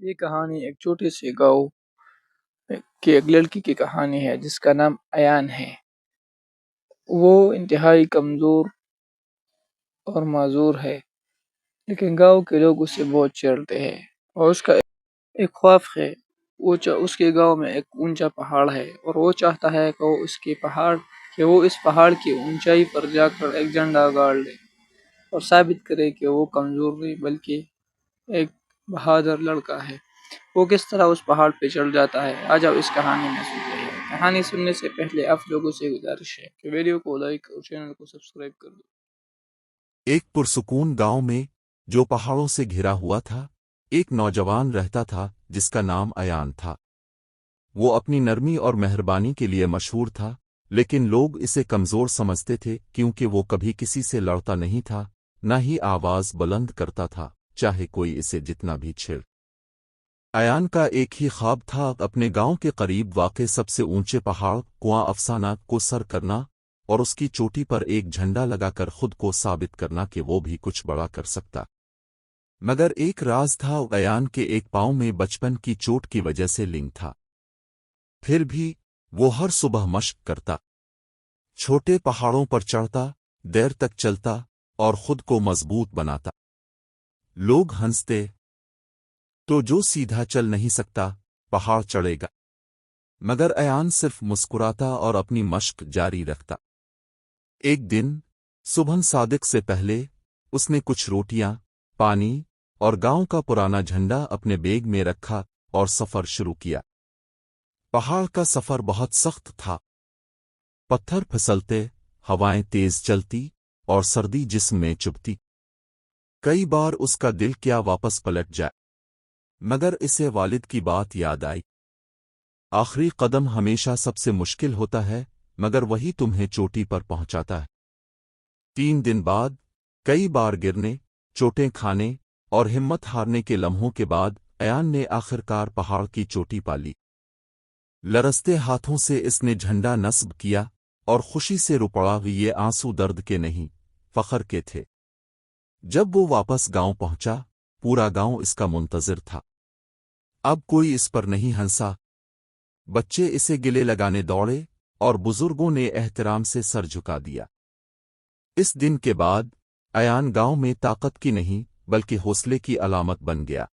یہ کہانی ایک چھوٹے سے گاؤں کی ایک لڑکی کی کہانی ہے جس کا نام ایان ہے۔ وہ انتہائی کمزور اور معذور ہے، لیکن گاؤں کے لوگ اسے بہت چڑھتے ہیں اور اس کا ایک خواب ہے۔ اس کے گاؤں میں ایک اونچا پہاڑ ہے اور وہ چاہتا ہے کہ وہ اس پہاڑ کی اونچائی پر جا کر ایک جھنڈا گاڑ لے اور ثابت کرے کہ وہ کمزور نہیں بلکہ ایک بہادر لڑکا ہے۔ وہ کس طرح اس پہاڑ پہ چڑھ جاتا ہے، آج آپ اس کہانی میں سنتے ہیں۔ کہانی سننے سے پہلے آپ لوگوں سے گزارش ہے کہ ویڈیو کو لائک اور چینل کو سبسکرائب کر دو۔ ایک پرسکون گاؤں میں جو پہاڑوں سے گھرا ہوا تھا، ایک نوجوان رہتا تھا جس کا نام ایان تھا۔ وہ اپنی نرمی اور مہربانی کے لیے مشہور تھا، لیکن لوگ اسے کمزور سمجھتے تھے کیونکہ وہ کبھی کسی سے لڑتا نہیں تھا، نہ ہی آواز بلند کرتا تھا چاہے کوئی اسے جتنا بھی چھیڑ۔ ایان کا ایک ہی خواب تھا، اپنے گاؤں کے قریب واقع سب سے اونچے پہاڑ کنواں افسانہ کو سر کرنا اور اس کی چوٹی پر ایک جھنڈا لگا کر خود کو ثابت کرنا کہ وہ بھی کچھ بڑا کر سکتا۔ مگر ایک راز تھا، ایان کے ایک پاؤں میں بچپن کی چوٹ کی وجہ سے لنگ تھا۔ پھر بھی وہ ہر صبح مشق کرتا، چھوٹے پہاڑوں پر چڑھتا، دیر تک چلتا اور خود کو مضبوط بناتا۔ لوگ ہنستے، تو جو سیدھا چل نہیں سکتا پہاڑ چڑھے گا، مگر ایان صرف مسکراتا اور اپنی مشق جاری رکھتا۔ ایک دن صبح صادق سے پہلے اس نے کچھ روٹیاں، پانی اور گاؤں کا پرانا جھنڈا اپنے بیگ میں رکھا اور سفر شروع کیا۔ پہاڑ کا سفر بہت سخت تھا، پتھر پھسلتے، ہوائیں تیز چلتی اور سردی جسم میں چبھتی۔ کئی بار اس کا دل کیا واپس پلٹ جائے، مگر اسے والد کی بات یاد آئی، آخری قدم ہمیشہ سب سے مشکل ہوتا ہے مگر وہی تمہیں چوٹی پر پہنچاتا ہے۔ 3 دن بعد کئی بار گرنے، چوٹیں کھانے اور ہمت ہارنے کے لمحوں کے بعد ایان نے آخرکار پہاڑ کی چوٹی پا لی۔ لرزتے ہاتھوں سے اس نے جھنڈا نصب کیا اور خوشی سے رپڑا، یہ آنسو درد کے نہیں، فخر کے تھے۔ جب وہ واپس گاؤں پہنچا، پورا گاؤں اس کا منتظر تھا۔ اب کوئی اس پر نہیں ہنسا، بچے اسے گلے لگانے دوڑے اور بزرگوں نے احترام سے سر جھکا دیا۔ اس دن کے بعد ایان گاؤں میں طاقت کی نہیں بلکہ حوصلے کی علامت بن گیا۔